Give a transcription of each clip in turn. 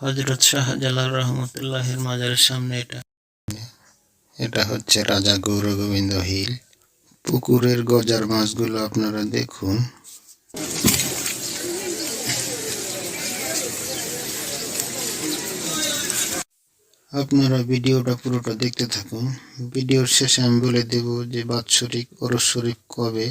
হযরত শাহজালাল রহমতুল্লাহের মাজারের সামনে এটা। এটা হচ্ছে রাজা গৌরগোবিন্দ হিল। পুকুরের গজার মাছগুলো আপনারা দেখুন। আপনারা ভিডিওটা পুরোটা দেখতে থাকুন। ভিডিওর শেষে আমি বলে দেব যে বাৎসরিক ওরস শরীফ কবে।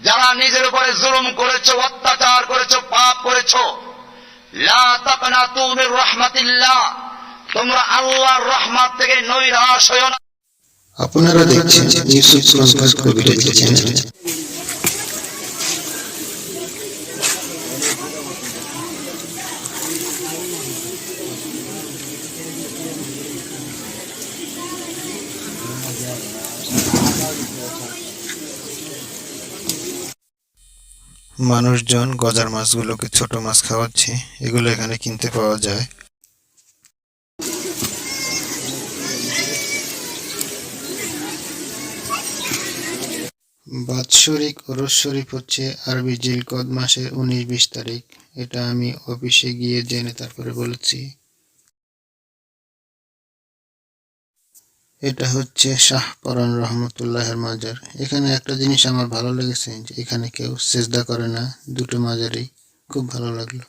যারা নিজের উপরে জুলুম করেছো, অত্যাচার করেছো, পাপ করেছো, লা তাকনাতু মির রাহমাতিল্লাহ, তোমরা আল্লাহর রহমত থেকে নৈরাশ হয়ো না। আপনারা দেখছেন ইউসুফগঞ্জ কবির চ্যানেল। মানুষজন গজার মাছগুলোকে ছোট মাছ খাওয়াচ্ছে। এগুলো এখানে কিনতে পাওয়া যায়। বাৎসরিক ওরস শরীফ হচ্ছে আরবি জিলকদ মাসের 19-20 তারিখ। এটা আমি অফিসে গিয়ে জেনে তারপরে বলেছি। এটা হচ্ছে শাহ পরান রহমতুল্লাহের মাজার। এখানে একটা জিনিস আমার ভালো লেগেছে যে এখানে কেউ সেজদা করে না। দুটো মাজারই খুব ভালো লাগলো।